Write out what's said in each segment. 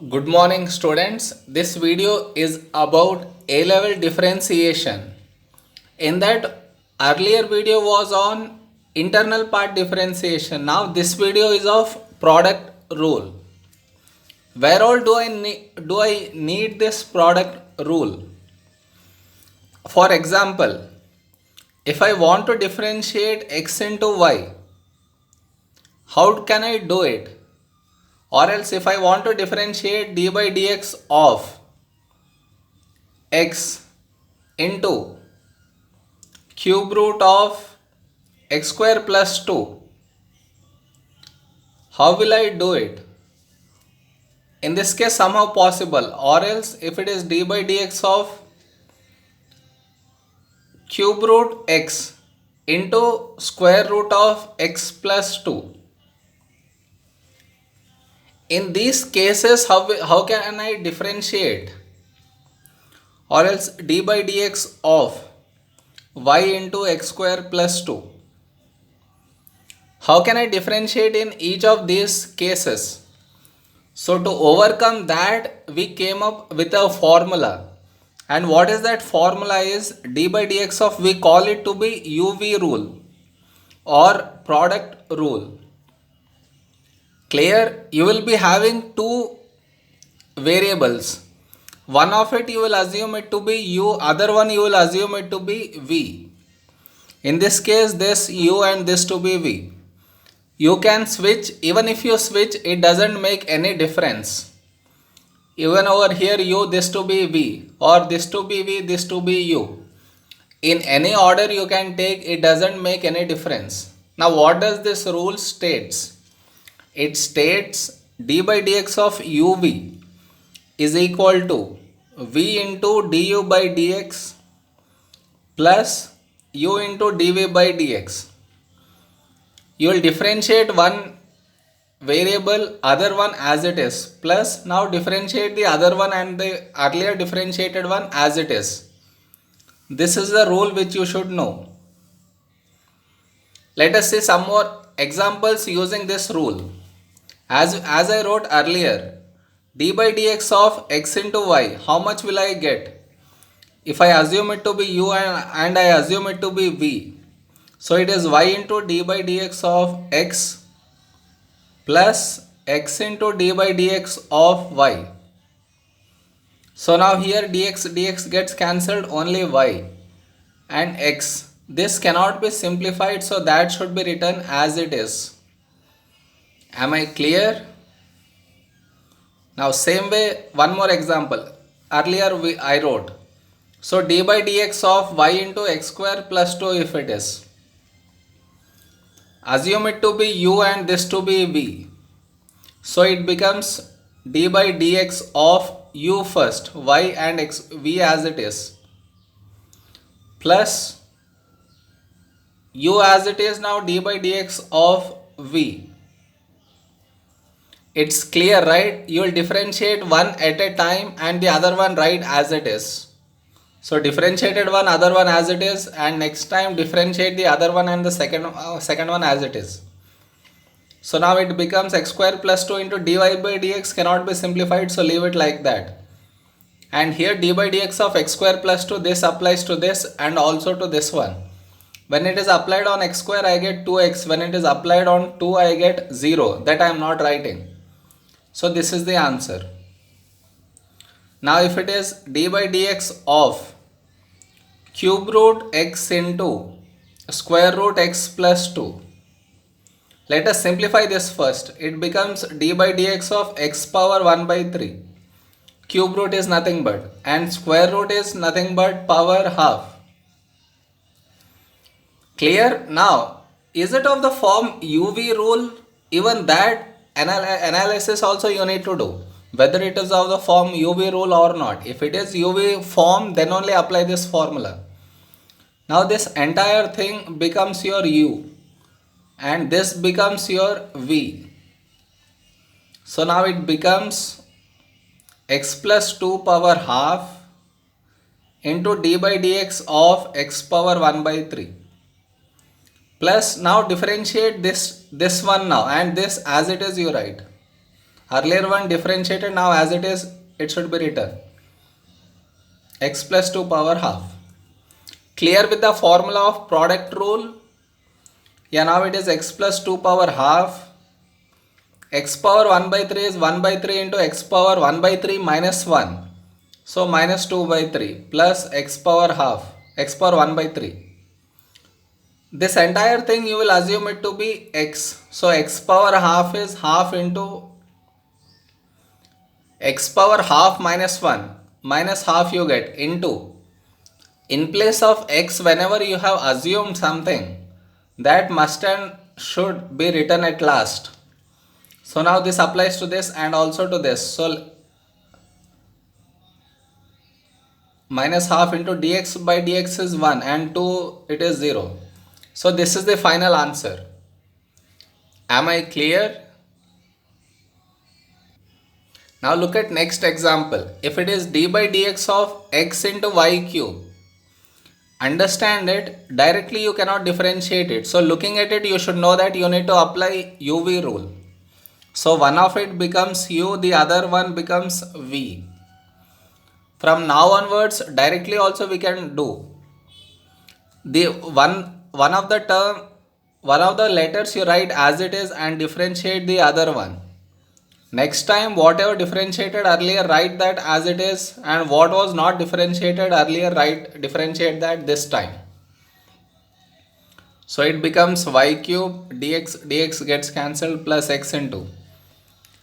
Good morning students. This video is about A-level differentiation. In that earlier video was on internal part differentiation. Now this video is of product rule. Where all do I need this product rule? For example, if I want to differentiate x into y, how can I do it? Or else if I want to differentiate d by dx of x into cube root of x square plus 2, how will I do it? In this case somehow possible, or else if it is d by dx of cube root x into square root of x plus 2. In these cases how can I differentiate? Or else d by dx of y into x square plus 2. How can I differentiate in each of these cases? So to overcome that, we came up with a formula. And what is that formula is d by dx of, we call it to be UV rule or product rule. Clear? You will be having two variables. One of it you will assume it to be u, other one you will assume it to be v. In this case this u and this to be v. You can switch, even if you switch it doesn't make any difference. Even over here u this to be v, or this to be v, this to be u. In any order you can take, it doesn't make any difference. Now what does this rule states? It states d by dx of uv is equal to v into du by dx plus u into dv by dx. You will differentiate one variable, other one as it is, plus now differentiate the other one and the earlier differentiated one as it is. This is the rule which you should know. Let us see some more examples using this rule. As I wrote earlier, d by dx of x into y, how much will I get? If I assume it to be u and I assume it to be v, so it is y into d by dx of x plus x into d by dx of y. So now here dx gets cancelled, only y and x. This cannot be simplified, so that should be written as it is. Am I clear? Now same way, one more example. Earlier I wrote, so d by dx of y into x square plus 2 if it is. Assume it to be u and this to be v. So it becomes d by dx of u first, y and x, v as it is, plus u as it is, now d by dx of v. It's clear, right? You will differentiate one at a time and the other one write as it is. So differentiated one, other one as it is, and next time differentiate the other one and the second one as it is. So now it becomes x square plus 2 into dy by dx cannot be simplified, so leave it like that. And here d by dx of x square plus 2, this applies to this and also to this one. When it is applied on x square I get 2x, when it is applied on 2 I get 0, that I am not writing. So this is the answer. Now if it is d by dx of cube root x into square root x plus 2. Let us simplify this first. It becomes d by dx of x power 1 by 3. Cube root is nothing but, and square root is nothing but power half. Clear? Now, is it of the form UV rule? Even that analysis also you need to do, whether it is of the form UV rule or not. If it is UV form, then only apply this formula. Now this entire thing becomes your u and this becomes your v. So now it becomes x plus 2 power half into d by dx of x power 1 by 3. Plus now differentiate this one now, and this as it is you write. Earlier one differentiated, now as it is, it should be written x plus 2 power half. Clear with the formula of product rule? Yeah, now it is x plus 2 power half. X power 1 by 3 is 1 by 3 into x power 1 by 3 minus 1. So minus 2 by 3 plus x power half, x power 1 by 3. This entire thing you will assume it to be x. So x power half is half into x power half minus 1 minus half you get into, in place of x, whenever you have assumed something, that must and should be written at last. So now this applies to this and also to this. So minus half into dx by dx is 1 and 2 it is 0. So this is the final answer. Am I clear? Now look at next example. If it is d by dx of x into y cube, understand it, directly you cannot differentiate it. So looking at it, you should know that you need to apply UV rule. So one of it becomes u, the other one becomes v. From now onwards, directly also we can do. The one of the letters you write as it is and differentiate the other one. Next time, whatever differentiated earlier, write that as it is, and what was not differentiated earlier, differentiate that this time. So it becomes y cube dx gets cancelled plus x into.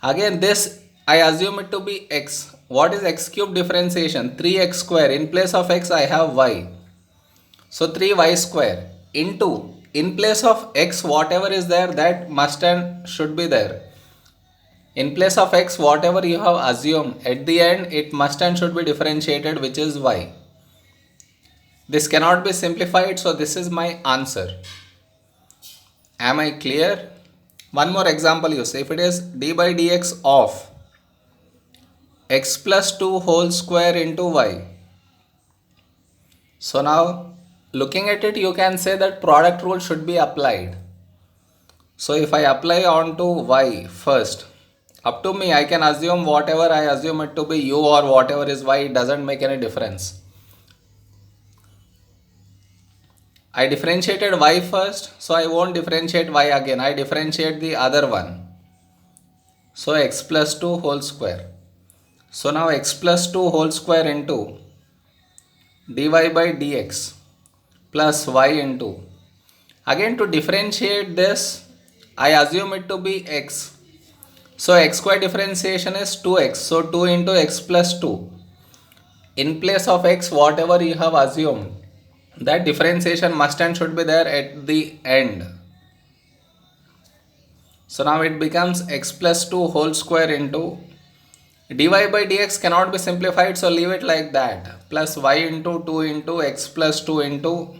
Again this I assume it to be x. What is x cube differentiation? 3x square. In place of x I have y. So 3y square into, in place of x whatever is there, that must and should be there. In place of x whatever you have assumed, at the end it must and should be differentiated, which is y. This cannot be simplified, so this is my answer. Am I clear? One more example you say. If it is d by dx of x plus 2 whole square into y. So now looking at it, you can say that product rule should be applied. So if I apply on to y first, up to me, I can assume whatever I assume it to be u or whatever is y, it doesn't make any difference. I differentiated y first, so I won't differentiate y again. I differentiate the other one. So x plus 2 whole square. So now x plus 2 whole square into dy by dx plus y into. Again to differentiate this, I assume it to be x. So x square differentiation is 2x. So 2 into x plus 2. In place of x, whatever you have assumed, that differentiation must and should be there at the end. So now it becomes x plus 2 whole square into dy by dx cannot be simplified, so leave it like that, plus y into 2 into x plus 2 into.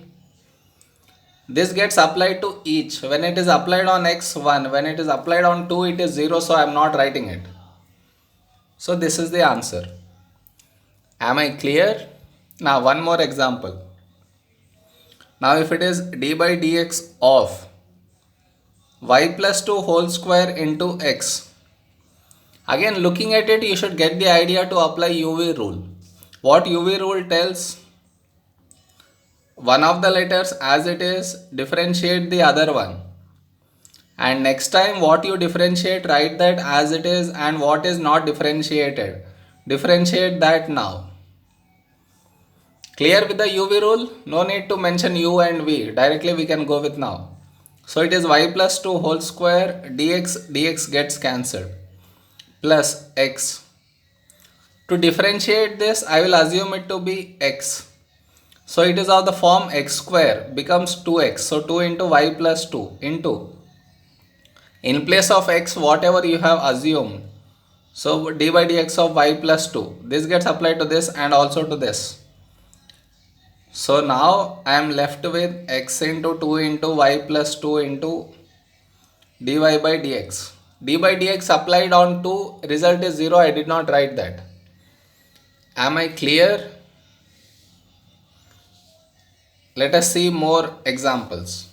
This gets applied to each. When it is applied on x, 1. When it is applied on 2, it is 0. So I am not writing it. So this is the answer. Am I clear? Now one more example. Now if it is d by dx of y plus 2 whole square into x. Again looking at it, you should get the idea to apply UV rule. What UV rule tells? One of the letters as it is, differentiate the other one. And next time what you differentiate, write that as it is, and what is not differentiated, differentiate that now. Clear with the UV rule? No need to mention u and v. Directly we can go with now. So it is y plus 2 whole square dx gets cancelled plus x. To differentiate this, I will assume it to be x. So it is of the form x square becomes 2x. So 2 into y plus 2 into, in place of x whatever you have assumed. So d by dx of y plus 2. This gets applied to this and also to this. So now I am left with x into 2 into y plus 2 into dy by dx. D by dx applied on 2, result is 0. I did not write that. Am I clear? Let us see more examples.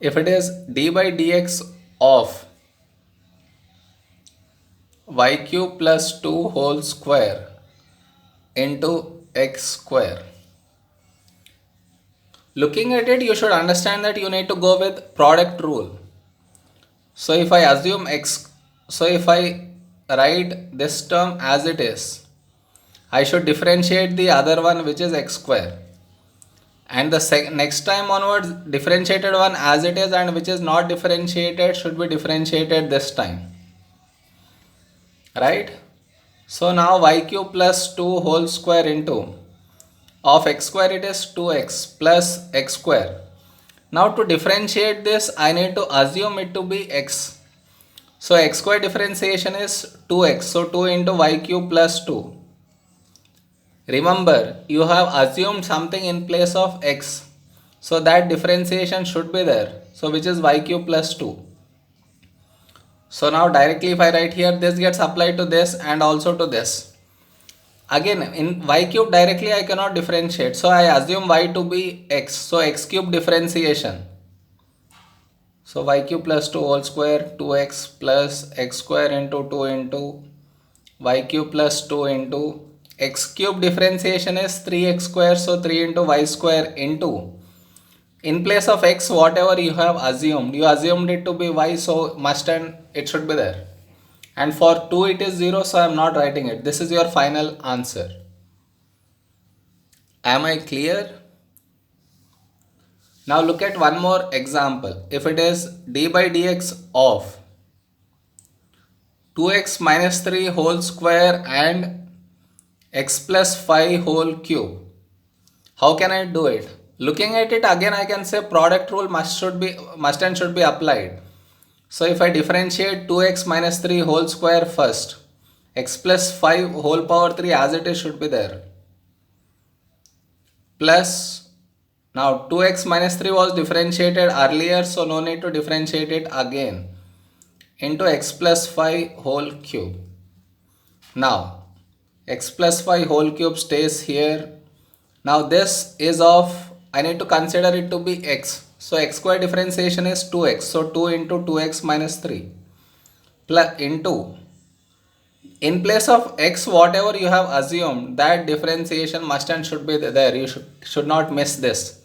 If it is d by dx of y cube plus 2 whole square into x square. Looking at it, you should understand that you need to go with product rule. So if I assume x, so if I write this term as it is, I should differentiate the other one, which is x square. And the next time onwards, differentiated one as it is and which is not differentiated should be differentiated this time. Right? So now y cube plus 2 whole square into of x square, it is 2x plus x square. Now to differentiate this, I need to assume it to be x. So x square differentiation is 2x. So 2 into y cube plus 2. Remember, you have assumed something in place of x. So that differentiation should be there. So which is y cube plus 2. So now directly if I write here, this gets applied to this and also to this. Again, in y cube directly I cannot differentiate. So I assume y to be x. So x cube differentiation. So y cube plus 2 whole square, 2x plus x square into 2 into y cube plus 2 into x cube differentiation is 3x square. So 3 into y square into, in place of x, whatever you have assumed, you assumed it to be y, so must and it should be there. And for 2 it is 0, so I am not writing it. This is your final answer. Am I clear? Now look at one more example. If it is d by dx of 2x minus 3 whole square and x plus 5 whole cube. How can I do it? Looking at it again, I can say product rule must and should be applied. So if I differentiate 2x minus 3 whole square first, x plus 5 whole power 3 as it is should be there. Plus, now 2x minus 3 was differentiated earlier, so no need to differentiate it again, into x plus 5 whole cube. Now, x plus 5 whole cube stays here. Now this is of, I need to consider it to be x. So x square differentiation is 2x. So 2 into 2x minus 3 plus into, in place of x, whatever you have assumed, that differentiation must and should be there. You should not miss this.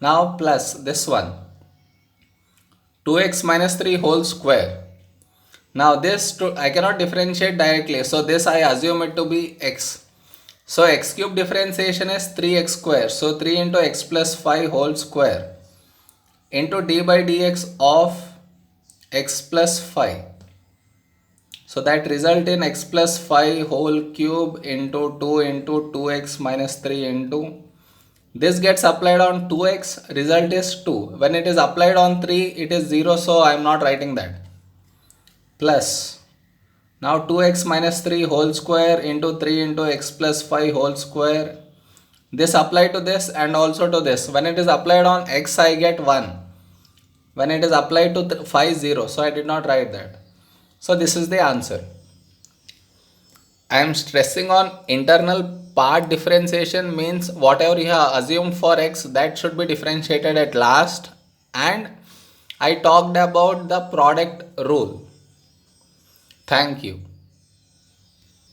Now plus this one, 2x minus 3 whole square. Now this I cannot differentiate directly. So this I assume it to be x. So x cube differentiation is 3x square. So 3 into x plus 5 whole square into d by dx of x plus 5. So that result in x plus 5 whole cube into 2 into 2x minus 3 into, this gets applied on 2x, result is 2. When it is applied on 3, it is 0, so I am not writing that. Plus, now 2x minus 3 whole square into 3 into x plus 5 whole square. This applied to this and also to this. When it is applied on x, I get 1. When it is applied to 5, 0. So I did not write that. So this is the answer. I am stressing on internal part differentiation, means whatever you have assumed for x, that should be differentiated at last. And I talked about the product rule. Thank you.